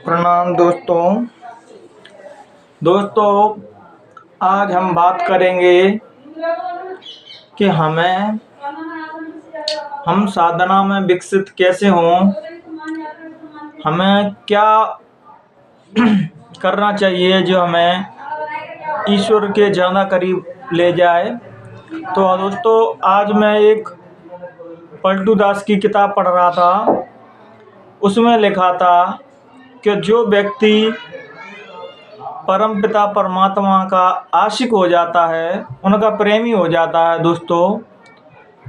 प्रणाम दोस्तों आज हम बात करेंगे कि हम साधना में विकसित कैसे हों। हमें क्या करना चाहिए जो हमें ईश्वर के ज़्यादा करीब ले जाए। तो दोस्तों आज मैं एक पलटू दास की किताब पढ़ रहा था। उसमें लिखा था कि जो व्यक्ति परमपिता परमात्मा का आशिक हो जाता है, उनका प्रेमी हो जाता है दोस्तों,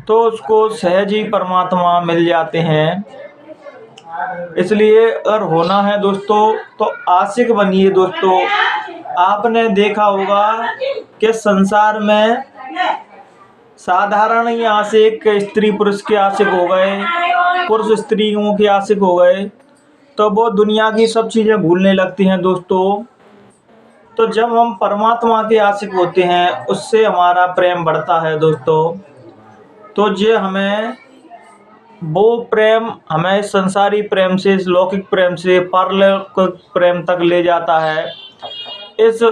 तो उसको सहज ही परमात्मा मिल जाते हैं। इसलिए अगर होना है दोस्तों तो आशिक बनिए दोस्तों। आपने देखा होगा कि संसार में साधारण ही आशिक स्त्री पुरुष के आशिक हो गए, पुरुष स्त्रियों के आशिक हो गए, तो वो दुनिया की सब चीज़ें भूलने लगती हैं दोस्तों। तो जब हम परमात्मा के आशिक होते हैं उससे हमारा प्रेम बढ़ता है दोस्तों। तो ये हमें वो प्रेम हमें संसारी प्रेम से, लौकिक प्रेम से पारलौकिक प्रेम तक ले जाता है। इस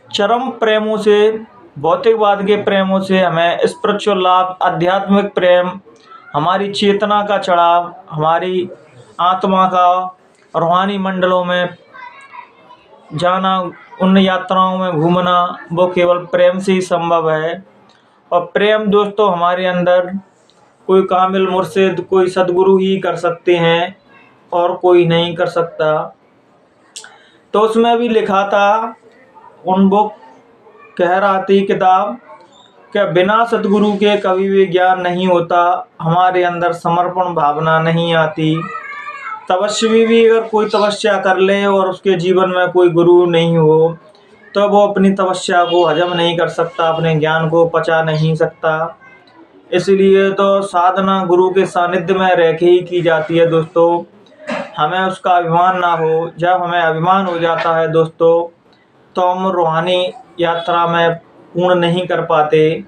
चरम प्रेमों से, भौतिकवाद के प्रेमों से हमें स्पिरिचुअल लाभ, आध्यात्मिक प्रेम, हमारी चेतना का चढ़ाव, हमारी आत्मा का रूहानी मंडलों में जाना, उन यात्राओं में घूमना, वो केवल प्रेम से ही संभव है। और प्रेम दोस्तों हमारे अंदर कोई कामिल मुर्शिद, कोई सदगुरु ही कर सकते हैं और कोई नहीं कर सकता। तो उसमें भी लिखा था, उन वो कह रहा थी किताब कि बिना सदगुरु के कभी भी ज्ञान नहीं होता, हमारे अंदर समर्पण भावना नहीं आती। तपस्वी भी अगर कोई तपस्या कर ले और उसके जीवन में कोई गुरु नहीं हो तो वो अपनी तपस्या को हजम नहीं कर सकता, अपने ज्ञान को पचा नहीं सकता। इसलिए तो साधना गुरु के सानिध्य में रह के ही की जाती है दोस्तों। हमें उसका अभिमान ना हो। जब हमें अभिमान हो जाता है दोस्तों तो हम रूहानी यात्रा में पूर्ण नहीं कर पाते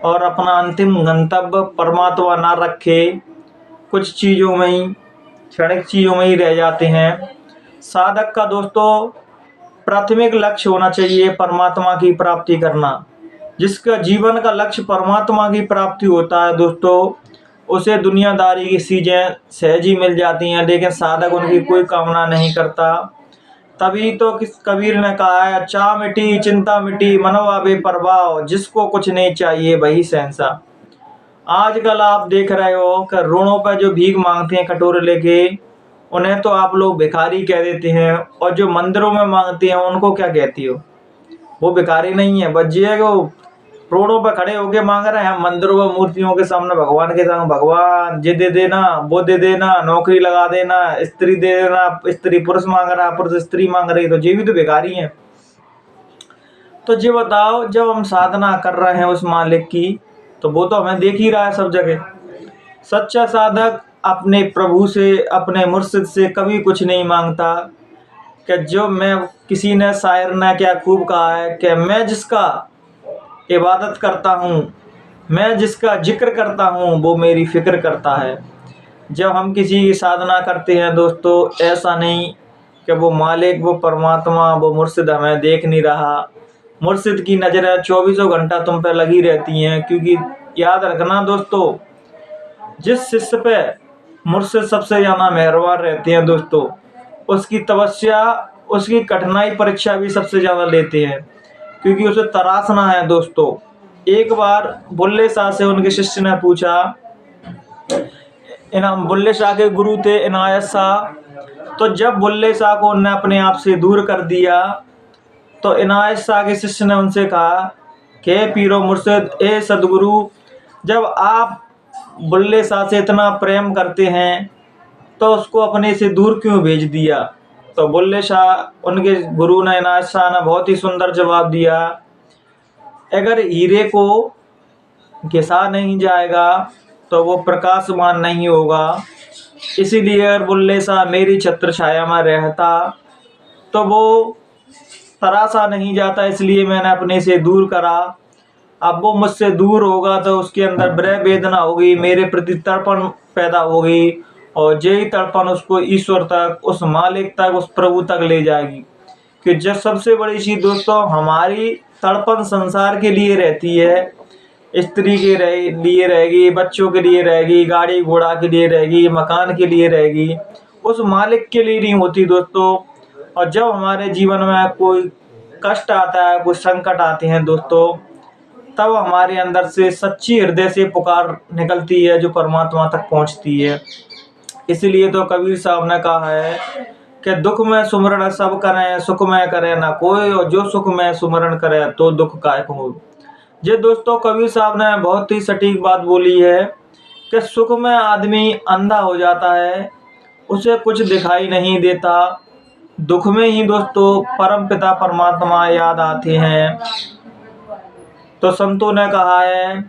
और अपना अंतिम गंतव्य परमात्मा ना रखे, कुछ चीज़ों में ही, क्षणिक चीज़ों में ही रह जाते हैं। साधक का दोस्तों प्राथमिक लक्ष्य होना चाहिए परमात्मा की प्राप्ति करना। जिसका जीवन का लक्ष्य परमात्मा की प्राप्ति होता है दोस्तों, उसे दुनियादारी की चीज़ें सहज ही मिल जाती हैं, लेकिन साधक उनकी कोई कामना नहीं करता। तभी तो कबीर ने कहा है, चाह मिटी चिंता मिटी मनवा बेपरवाह, जिसको कुछ नहीं चाहिए वही शहंशाह। आजकल आप देख रहे हो कि रोडों पर जो भीख मांगते हैं कटोरे लेके, उन्हें तो आप लोग भिखारी कह देते हैं, और जो मंदिरों में मांगते हैं उनको क्या कहती हो? वो भिखारी नहीं है, बस ये है कि वो रोडों पर खड़े होके मांग रहे हैं। मंदिरों में मूर्तियों के सामने भगवान के सामने, भगवान ये दे देना, वो दे देना, नौकरी लगा देना, स्त्री दे देना। स्त्री पुरुष मांग रहा, पुरुष स्त्री मांग रही, तो ये भी तो भिखारी हैं। तो ये बताओ, जब हम साधना कर रहे हैं उस मालिक की, तो वो तो हमें देख ही रहा है सब जगह। सच्चा साधक अपने प्रभु से, अपने मुर्शिद से कभी कुछ नहीं मांगता। कि जो मैं, किसी ने शायर ने क्या खूब कहा है कि मैं जिसका इबादत करता हूँ, मैं जिसका जिक्र करता हूँ, वो मेरी फिक्र करता है। जब हम किसी की साधना करते हैं दोस्तों, ऐसा नहीं कि वो मालिक, वो परमात्मा, वो मुर्शिद हमें देख नहीं रहा। मुर्शिद की नज़रें 24 घंटा तुम पर लगी रहती हैं, क्योंकि याद रखना दोस्तों, जिस शिष्य पे मुर्शिद सबसे ज़्यादा मेहरबान रहते हैं दोस्तों, उसकी तपस्या, उसकी कठिनाई परीक्षा भी सबसे ज़्यादा लेते हैं, क्योंकि उसे तराशना है दोस्तों। एक बार बुल्ले शाह से उनके शिष्य ने पूछा, बुल्ले शाह के गुरु थे इनायत शाह। तो जब बुल्ले शाह को उन्होंने अपने आप से दूर कर दिया, तो इनायत शाह के शिष्य ने उनसे कहा कि पीरो मुर्शिद, ए सदगुरु, जब आप बुल्ले शाह से इतना प्रेम करते हैं तो उसको अपने से दूर क्यों भेज दिया? तो बुल्ले शाह, उनके गुरु ने, इनायत शाह ने बहुत ही सुंदर जवाब दिया, अगर हीरे को घिसा नहीं जाएगा तो वो प्रकाशमान नहीं होगा। इसीलिए अगर बुल्ले शाह मेरी छत्र छाया में रहता तो वो तराशा नहीं जाता, इसलिए मैंने अपने से दूर करा। अब वो मुझसे दूर होगा तो उसके अंदर विरह वेदना होगी, मेरे प्रति तर्पण पैदा होगी, और यही तड़पन उसको ईश्वर तक, उस मालिक तक, उस प्रभु तक ले जाएगी। कि जब सबसे बड़ी चीज़ दोस्तों हमारी तड़पन संसार के लिए रहती है, स्त्री के लिए रहेगी, बच्चों के लिए रहेगी, गाड़ी घोड़ा के लिए रहेगी, मकान के लिए रहेगी, उस मालिक के लिए नहीं होती दोस्तों। और जब हमारे जीवन में कोई कष्ट आता है, कोई संकट आते हैं दोस्तों, तब हमारे अंदर से सच्ची हृदय से पुकार निकलती है जो परमात्मा तक पहुंचती है। इसलिए तो कबीर साहब ने कहा है कि दुख में सुमरण सब करें, सुख में करे ना कोई, और जो सुख में सुमरण करे तो दुख काय को। ये दोस्तों कबीर साहब ने बहुत ही सटीक बात बोली है कि सुख में आदमी अंधा हो जाता है, उसे कुछ दिखाई नहीं देता। दुख में ही दोस्तों परम पिता परमात्मा याद आते हैं। तो संतों ने कहा है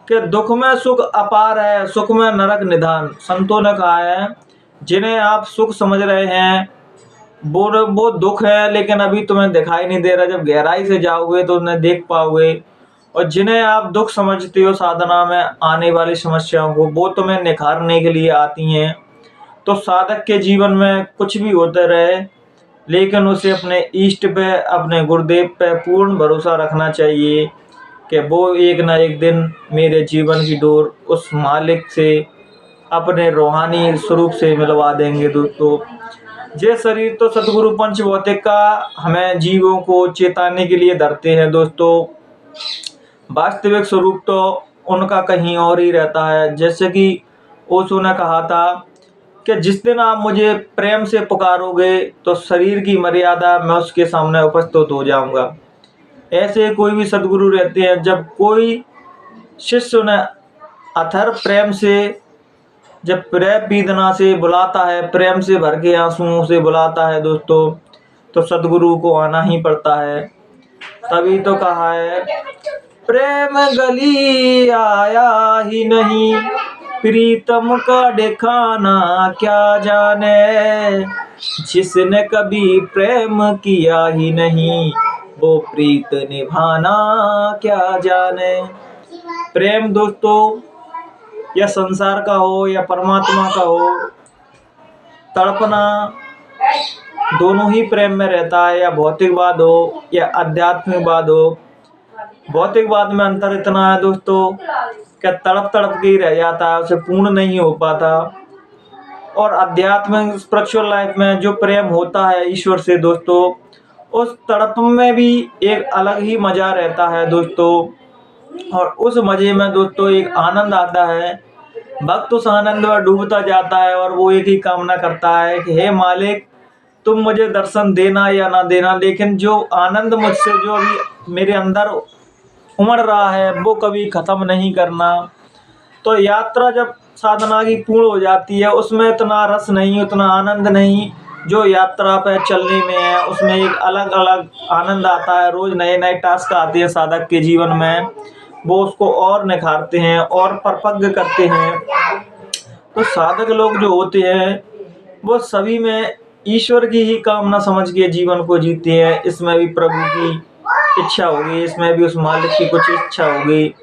कि दुख में सुख अपार है, सुख में नरक निधान। संतों ने कहा है जिन्हें आप सुख समझ रहे हैं वो दुख है, लेकिन अभी तुम्हें दिखाई नहीं दे रहा। जब गहराई से जाओगे तो उन्हें देख पाओगे। और जिन्हें आप दुख समझते हो साधना में आने वाली समस्याओं को, वो तुम्हें निखारने के लिए आती हैं। तो साधक के जीवन में कुछ भी होते रहे, लेकिन उसे अपने इष्ट पे, अपने गुरुदेव पे पूर्ण भरोसा रखना चाहिए कि वो एक ना एक दिन मेरे जीवन की डोर उस मालिक से, अपने रूहानी स्वरूप से मिलवा देंगे दोस्तों। ये शरीर तो सतगुरु पंच भौतिक का हमें जीवों को चेताने के लिए धरते हैं दोस्तों। वास्तविक स्वरूप तो उनका कहीं और ही रहता है। जैसे कि ओशो ने कहा था कि जिस दिन आप मुझे प्रेम से पुकारोगे तो शरीर की मर्यादा मैं उसके सामने उपस्थित हो जाऊंगा। ऐसे कोई भी सदगुरु रहते हैं, जब कोई शिष्य उन्हें अथर प्रेम से, जब प्रेम पीदना से बुलाता है, प्रेम से भर के आंसुओं से बुलाता है दोस्तों, तो सदगुरु को आना ही पड़ता है। तभी तो कहा है प्रेम गली आया ही नहीं, प्रीतम का दिखाना क्या जाने। जिसने कभी प्रेम किया ही नहीं, वो प्रीत निभाना क्या जाने। प्रेम दोस्तों या संसार का हो या परमात्मा का हो, तड़पना दोनों ही प्रेम में रहता है। या भौतिकवाद हो या आध्यात्मिकवाद हो। भौतिकवाद में अंतर इतना है दोस्तों कि तड़प तड़प के ही रह जाता है, उसे पूर्ण नहीं हो पाता। और आध्यात्मिक स्पिरिचुअल लाइफ में जो प्रेम होता है ईश्वर से दोस्तों, उस तड़प में भी एक अलग ही मजा रहता है दोस्तों। और उस मजे में दोस्तों एक आनंद आता है। भक्त उस आनंद में डूबता जाता है और वो एक ही कामना करता है कि हे मालिक, तुम मुझे दर्शन देना या ना देना, लेकिन जो आनंद मुझसे जो अभी मेरे अंदर उमड़ रहा है वो कभी ख़त्म नहीं करना। तो यात्रा जब साधना की पूर्ण हो जाती है, उसमें इतना रस नहीं, उतना आनंद नहीं जो यात्रा पे चलने में है। उसमें एक अलग अलग आनंद आता है। रोज़ नए नए टास्क आते हैं साधक के जीवन में, वो उसको और निखारते हैं और परिपक्व करते हैं। तो साधक लोग जो होते हैं वो सभी में ईश्वर की ही कामना समझ के जीवन को जीते हैं। इसमें भी प्रभु की इच्छा होगी, इसमें भी उस मालिक की कुछ इच्छा होगी।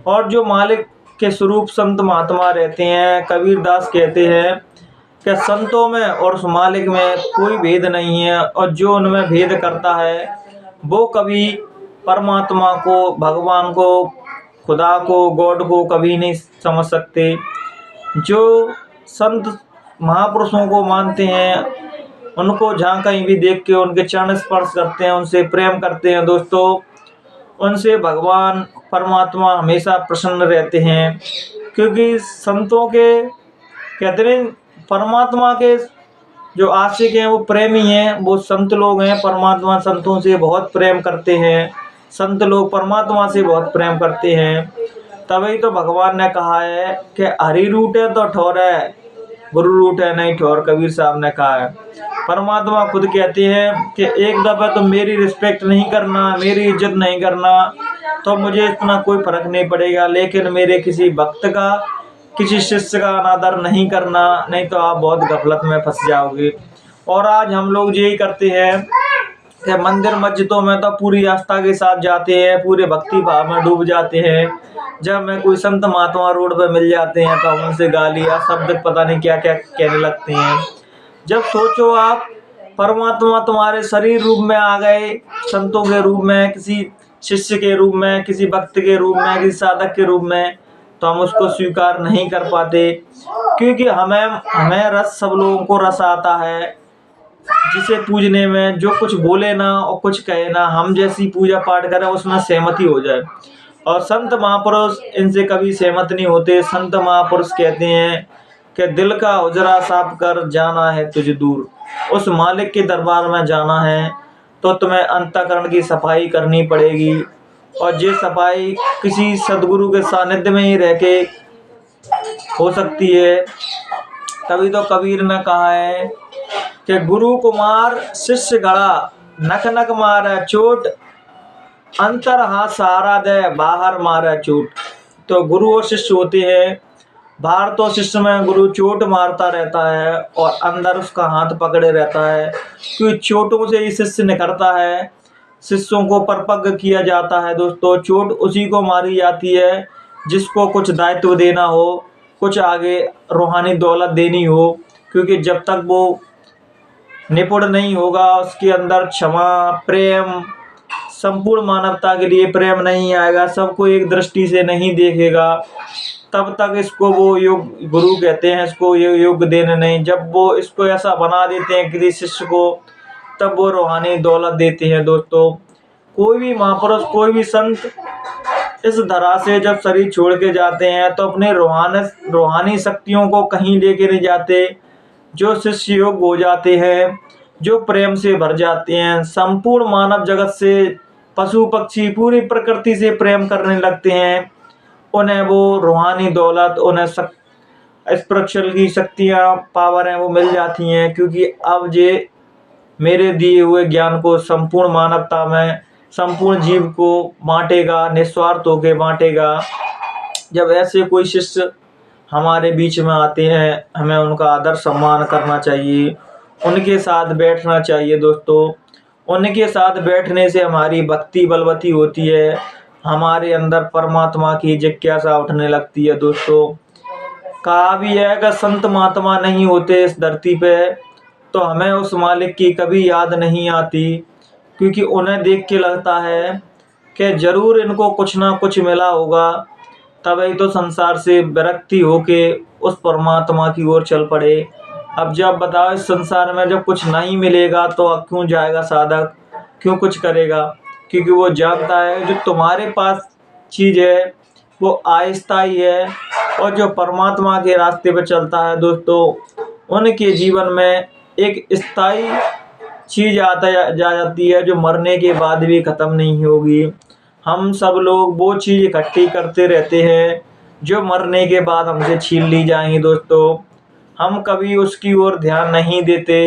और जो मालिक के स्वरूप संत महात्मा रहते हैं, कबीर दास कहते हैं कि संतों में और उस मालिक में कोई भेद नहीं है। और जो उनमें भेद करता है वो कभी परमात्मा को, भगवान को, खुदा को, गॉड को कभी नहीं समझ सकते। जो संत महापुरुषों को मानते हैं, उनको जहाँ कहीं भी देख के उनके चरण स्पर्श करते हैं, उनसे प्रेम करते हैं दोस्तों, उनसे भगवान परमात्मा हमेशा प्रसन्न रहते हैं। क्योंकि संतों के कहते हैं परमात्मा के जो आशिक हैं वो प्रेमी हैं, वो संत लोग हैं। परमात्मा संतों से बहुत प्रेम करते हैं, संत लोग परमात्मा से बहुत प्रेम करते हैं। तभी तो भगवान ने कहा है कि हरि रूठे तो ठोरे, गुरु रूठे नहीं ठोर। कबीर साहब ने कहा है। परमात्मा खुद कहते हैं कि एक दफ़ा तुम मेरी रिस्पेक्ट नहीं करना, मेरी इज्जत नहीं करना, तो मुझे इतना कोई फर्क नहीं पड़ेगा। लेकिन मेरे किसी भक्त का, किसी शिष्य का अनादर नहीं करना, नहीं तो आप बहुत गफलत में फंस जाओगे। और आज हम लोग यही करते हैं कि मंदिर मस्जिदों में तो पूरी आस्था के साथ जाते हैं, पूरे भक्ति भाव में डूब जाते हैं। जब मैं कोई संत महात्मा रोड पे मिल जाते हैं तो हम उनसे गाली या शब्द पता नहीं क्या क्या कहने लगते हैं। जब सोचो आप, परमात्मा तुम्हारे शरीर रूप में आ गए, संतों के रूप में, किसी शिष्य के रूप में, किसी भक्त के रूप में, किसी साधक के रूप में, तो हम उसको स्वीकार नहीं कर पाते। क्योंकि हमें हमें रस, सब लोगों को रस आता है जिसे पूजने में। जो कुछ बोले ना और कुछ कहे ना, हम जैसी पूजा पाठ करें उसमें सहमति हो जाए। और संत महापुरुष इनसे कभी सहमत नहीं होते। संत महापुरुष कहते हैं कि दिल का उजरा साफ कर, जाना है तुझ दूर। उस मालिक के दरबार में जाना है तो तुम्हें अंतःकरण की सफाई करनी पड़ेगी। और ये सफाई किसी सदगुरु के सानिध्य में ही रह के हो सकती है। तभी तो कबीर ने कहा है कि गुरु कुमार शिष्य गढ़ा, नख नख मारे चोट, अंतर हाथ सहारा दे, बाहर मारे चोट। तो गुरु और शिष्य होते हैं। बाहर तो शिष्य में गुरु चोट मारता रहता है और अंदर उसका हाथ पकड़े रहता है, क्योंकि चोटों से ही शिष्य निकलता है, शिष्यों को परिपक्व किया जाता है। दोस्तों, चोट उसी को मारी जाती है जिसको कुछ दायित्व देना हो, कुछ आगे रूहानी दौलत देनी हो। क्योंकि जब तक वो निपुण नहीं होगा, उसके अंदर क्षमा, प्रेम, संपूर्ण मानवता के लिए प्रेम नहीं आएगा, सबको एक दृष्टि से नहीं देखेगा, तब तक इसको वो योग गुरु कहते हैं, इसको ये योग देने नहीं। जब वो इसको ऐसा बना देते हैं किसी शिष्य को, तब वो रूहानी दौलत देते हैं। दोस्तों, कोई भी महापुरुष, कोई भी संत इस धरा से जब शरीर छोड़ के जाते हैं तो अपने रूहानी शक्तियों को कहीं लेके नहीं जाते। जो शिष्य योग हो जाते हैं, जो प्रेम से भर जाते हैं, संपूर्ण मानव जगत से, पशु पक्षी, पूरी प्रकृति से प्रेम करने लगते हैं, उन्हें वो रूहानी दौलत, उन्हें स्पिरिचुअल की शक्तियाँ, पावर हैं, वो मिल जाती हैं। क्योंकि अब ये मेरे दिए हुए ज्ञान को संपूर्ण मानवता में, संपूर्ण जीव को बांटेगा, निस्वार्थ होकर बांटेगा। जब ऐसे कोई शिष्य हमारे बीच में आते हैं, हमें उनका आदर सम्मान करना चाहिए, उनके साथ बैठना चाहिए। दोस्तों, उनके साथ बैठने से हमारी भक्ति बलवती होती है, हमारे अंदर परमात्मा की जिज्ञासा उठने लगती है। दोस्तों, कहा भी है कि संत महात्मा नहीं होते इस धरती पे तो हमें उस मालिक की कभी याद नहीं आती। क्योंकि उन्हें देख के लगता है कि जरूर इनको कुछ ना कुछ मिला होगा, तभी तो संसार से विरक्ति होके उस परमात्मा की ओर चल पड़े। अब जब बताओ, इस संसार में जब कुछ नहीं मिलेगा तो अब क्यों जाएगा साधक, क्यों कुछ करेगा? क्योंकि वो जानता है जो तुम्हारे पास चीज़ है वो अस्थायी है, और जो परमात्मा के रास्ते पर चलता है दोस्तों, उनके जीवन में एक स्थायी चीज़ आता जा जाती है जो मरने के बाद भी ख़त्म नहीं होगी। हम सब लोग वो चीज़ इकट्ठी करते रहते हैं जो मरने के बाद हमसे छीन ली जाएंगी। दोस्तों, हम कभी उसकी ओर ध्यान नहीं देते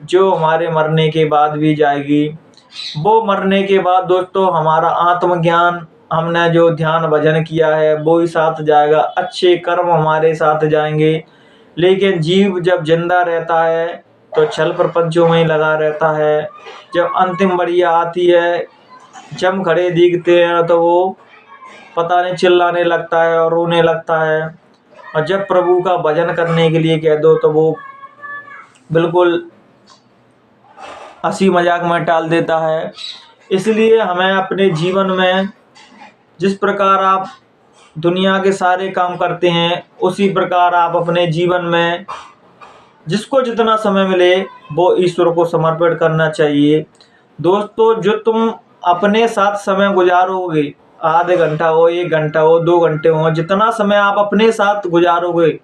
जो हमारे मरने के बाद भी जाएगी। वो मरने के बाद दोस्तों हमारा आत्मज्ञान, हमने जो ध्यान भजन किया है वो ही साथ जाएगा, अच्छे कर्म हमारे साथ जाएंगे। लेकिन जीव जब जिंदा रहता है तो छल प्रपंचों में ही लगा रहता है। जब अंतिम बढ़िया आती है, जम खड़े दिखते हैं तो वो पता नहीं चिल्लाने लगता है और रोने लगता है। और जब प्रभु का भजन करने के लिए कह दो तो वो बिल्कुल हंसी मजाक में टाल देता है। इसलिए हमें अपने जीवन में जिस प्रकार आप दुनिया के सारे काम करते हैं, उसी प्रकार आप अपने जीवन में जिसको जितना समय मिले वो ईश्वर को समर्पित करना चाहिए। दोस्तों, जो तुम अपने साथ समय गुजारोगे, आधे घंटा हो, 1 घंटा हो, 2 घंटे हो, जितना समय आप अपने साथ गुजारोगे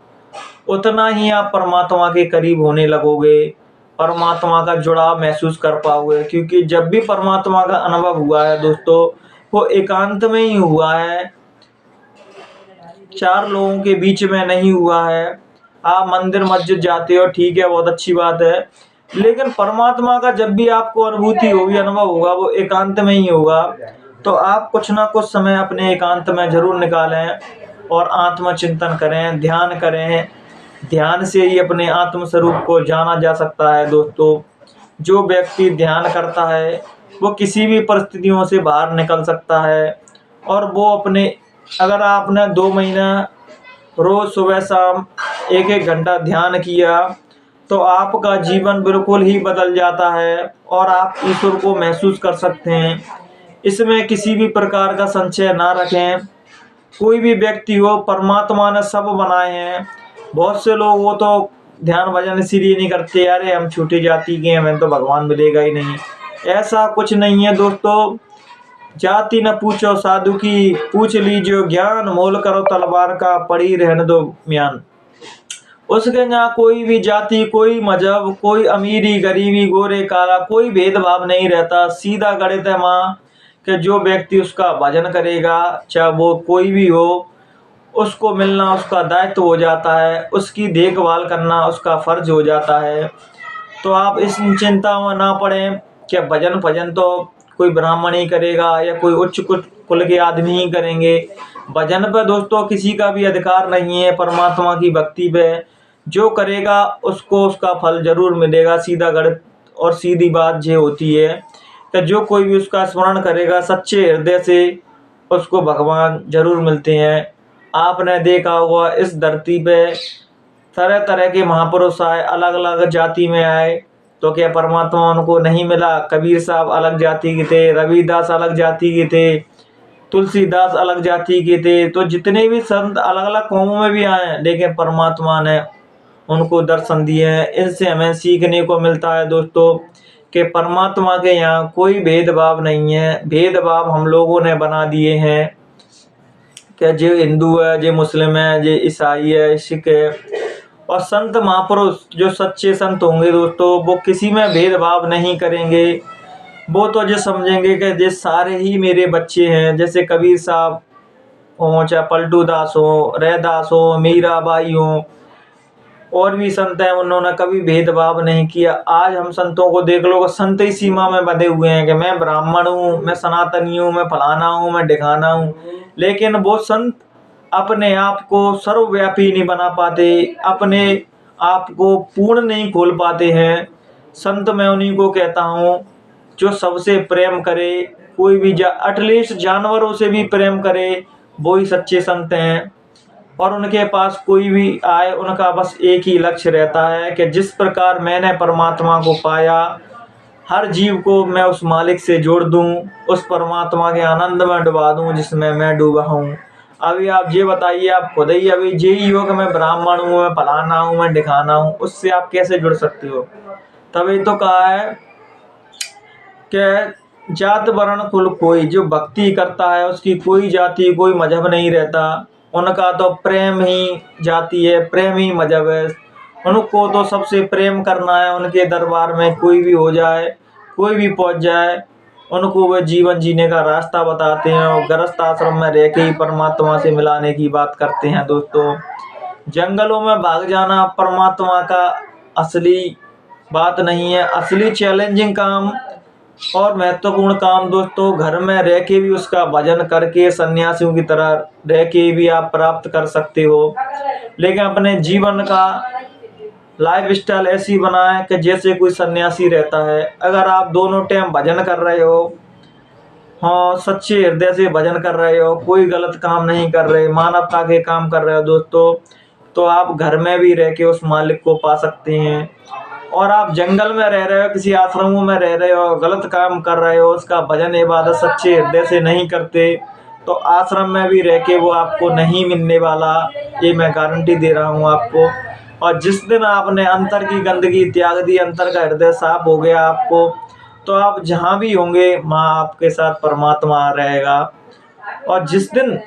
उतना ही आप परमात्मा के करीब होने लगोगे, परमात्मा का जुड़ाव महसूस कर पाओगे। क्योंकि जब भी परमात्मा का अनुभव हुआ है दोस्तों, वो एकांत में ही हुआ है, 4 लोगों के बीच में नहीं हुआ है। आप मंदिर मस्जिद जाते हो, ठीक है, बहुत अच्छी बात है, लेकिन परमात्मा का जब भी आपको अनुभूति होगी, अनुभव होगा, वो एकांत में ही होगा। तो आप कुछ ना कुछ समय अपने एकांत में जरूर निकालें और आत्मचिंतन करें, ध्यान करें। ध्यान से ही अपने आत्म स्वरूप को जाना जा सकता है। दोस्तों, जो व्यक्ति ध्यान करता है वो किसी भी परिस्थितियों से बाहर निकल सकता है। और वो अपने, अगर आपने 2 महीना रोज़ सुबह शाम 1-1 घंटा ध्यान किया तो आपका जीवन बिल्कुल ही बदल जाता है और आप ईश्वर को महसूस कर सकते हैं। इसमें किसी भी प्रकार का संशय ना रखें। कोई भी व्यक्ति हो, परमात्मा ने सब बनाए हैं। बहुत से लोग वो तो ध्यान भजन इसीलिए नहीं करते, अरे हम छोटी जाति के हैं, हमें तो भगवान मिलेगा ही नहीं। ऐसा कुछ नहीं है दोस्तों। जाति न पूछो साधु की, पूछ लीजियो ज्ञान, मोल करो तलवार का, पड़ी रहने दो म्यान। उसके यहाँ कोई भी जाति, कोई मजहब, कोई अमीरी गरीबी, गोरे काला, कोई भेदभाव नहीं रहता। सीधा गणित है माँ कि जो व्यक्ति उसका भजन करेगा, चाहे वो कोई भी हो, उसको मिलना उसका दायित्व हो जाता है, उसकी देखभाल करना उसका फर्ज हो जाता है। तो आप इस चिंता में ना पड़ें कि भजन भजन तो कोई ब्राह्मण ही करेगा या कोई उच्च कुल के आदमी ही करेंगे। भजन पे दोस्तों किसी का भी अधिकार नहीं है, परमात्मा की भक्ति पे जो करेगा उसको उसका फल जरूर मिलेगा। सीधा गणित और सीधी बात ये होती है कि जो कोई भी उसका स्मरण करेगा सच्चे हृदय से, उसको भगवान जरूर मिलते हैं। आपने देखा होगा इस धरती पे तरह तरह के महापुरुष आए, अलग अलग जाति में आए, तो क्या परमात्मा उनको नहीं मिला? कबीर साहब अलग जाति के थे, रविदास अलग जाति के थे, तुलसीदास अलग जाति के थे। तो जितने भी संत अलग अलग कौमों में भी आए, लेकिन परमात्मा ने उनको दर्शन दिए हैं। इनसे हमें सीखने को मिलता है दोस्तों कि परमात्मा के यहाँ कोई भेदभाव नहीं है। भेदभाव हम लोगों ने बना दिए हैं कि जो हिंदू है, जो मुस्लिम है, जो ईसाई है, सिख है। और संत महापुरुष जो सच्चे संत होंगे दोस्तों, वो किसी में भेदभाव नहीं करेंगे। वो तो जो समझेंगे कि ये सारे ही मेरे बच्चे हैं। जैसे कबीर साहब हो, चाहे पलटू दास हो, रैदास हो, मीराबाई हो, और भी संत हैं, उन्होंने कभी भेदभाव नहीं किया। आज हम संतों को देख लो, संत ही सीमा में बंधे हुए हैं कि मैं ब्राह्मण हूँ, मैं सनातनी हूँ, मैं फलाना हूँ, मैं ढिकाना हूँ। लेकिन वो संत अपने आप को सर्वव्यापी नहीं बना पाते, अपने आप को पूर्ण नहीं खोल पाते हैं। संत मैं उन्हीं को कहता हूँ जो सबसे प्रेम करे, कोई भी एटलीस्ट जानवरों से भी प्रेम करे, वो ही सच्चे संत हैं। और उनके पास कोई भी आए, उनका बस एक ही लक्ष्य रहता है कि जिस प्रकार मैंने परमात्मा को पाया, हर जीव को मैं उस मालिक से जोड़ दूं, उस परमात्मा के आनंद में डुबा दूं जिसमें मैं डूबा हूं। अभी आप ये बताइए, आप खुद ही अभी यही हो कि मैं ब्राह्मण हूँ, मैं फलाना हूँ, मैं ढिकाना हूँ, उससे आप कैसे जुड़ सकते हो? तभी तो कहा है कि जात वर्ण कुल कोई, जो भक्ति करता है उसकी कोई जाति कोई मजहब नहीं रहता। उनका तो प्रेम ही जाति है, प्रेम ही मजहब है। उनको तो सबसे प्रेम करना है। उनके दरबार में कोई भी हो जाए, कोई भी पहुंच जाए, उनको वे जीवन जीने का रास्ता बताते हैं और गृहस्थ आश्रम में रह के ही परमात्मा से मिलाने की बात करते हैं दोस्तों। जंगलों में भाग जाना परमात्मा का असली बात नहीं है। असली चैलेंजिंग काम और महत्वपूर्ण काम दोस्तों घर में रह के भी उसका भजन करके सन्यासियों की तरह रह के भी आप प्राप्त कर सकते हो। लेकिन अपने जीवन का लाइफ स्टाइल ऐसी बनाएं कि जैसे कोई सन्यासी रहता है। अगर आप दोनों टाइम भजन कर रहे हो, हाँ सच्चे हृदय से भजन कर रहे हो, कोई गलत काम नहीं कर रहे, मानवता के काम कर रहे हो दोस्तों, तो आप घर में भी रह के उस मालिक को पा सकते हैं। और आप जंगल में रह रहे हो, किसी आश्रमों में रह रहे हो, गलत काम कर रहे हो, उसका भजन इबादत सच्चे हृदय से नहीं करते, तो आश्रम में भी रह के वो आपको नहीं मिलने वाला, ये मैं गारंटी दे रहा हूँ आपको। और जिस दिन आपने अंतर की गंदगी त्याग दी, अंतर का हृदय साफ हो गया आपको, तो आप जहाँ भी होंगे माँ आपके साथ परमात्मा रहेगा। और जिस दिन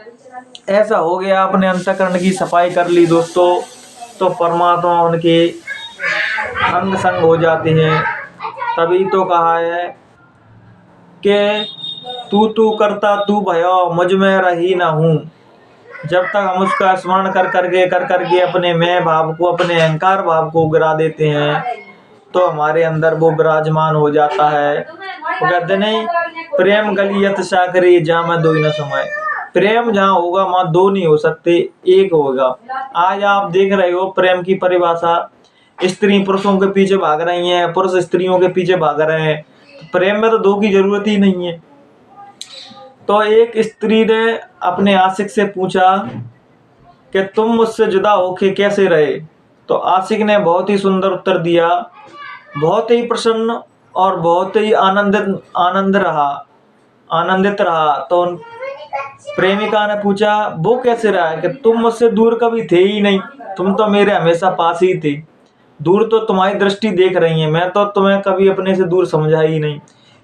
ऐसा हो गया, आपने अंतःकरण की सफाई कर ली दोस्तों, तो परमात्मा उनके अंग संग हो जाते हैं। तभी तो कहा है कि तू करता तू भयो, मुझ में रही ना हूँ। जब तक हम उसका स्मरण कर करके अपने मैं भाव को, अपने अहंकार भाव को गिरा देते हैं, तो हमारे अंदर वो विराजमान हो जाता है। वो कहते नहीं, प्रेम गलियत साकरी जा में दो ही न समय। प्रेम जहाँ होगा वहाँ दो नहीं हो सकते, एक होगा। आज आप देख रहे हो प्रेम की परिभाषा स्त्री पुरुषों के पीछे भाग रही हैं, पुरुष स्त्रियों के पीछे भाग रहे हैं, तो प्रेम में तो दो की जरूरत ही नहीं है। तो एक स्त्री ने अपने आशिक से पूछा कि तुम मुझसे जुदा होके कैसे रहे? तो आशिक ने बहुत ही सुंदर उत्तर दिया, बहुत ही प्रसन्न और बहुत ही आनंदित रहा। तो प्रेमिका ने पूछा, वो कैसे रहा है? कि तुम मुझसे दूर कभी थे ही नहीं, तुम तो मेरे हमेशा पास ही थे। दूर तो तुम्हारी दृष्टि देख रही है, मैं तो तुम्हें कभी अपने से दूर समझा ही नहीं।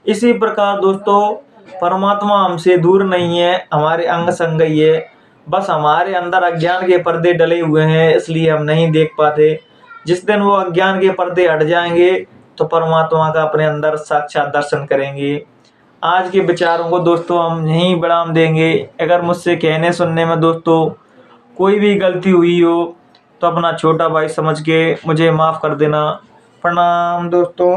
इसी प्रकार दोस्तों, परमात्मा हमसे दूर नहीं है, हमारे अंग संग ही है। बस हमारे अंदर अज्ञान के पर्दे डले हुए हैं, इसलिए हम नहीं देख पाते। जिस दिन वो अज्ञान के पर्दे हट जाएंगे तो परमात्मा का अपने अंदर साक्षात दर्शन करेंगे। आज के विचारों को दोस्तों हम यहीं विराम देंगे। अगर मुझसे कहने सुनने में दोस्तों कोई भी गलती हुई हो तो अपना छोटा भाई समझ के मुझे माफ़ कर देना। प्रणाम दोस्तों।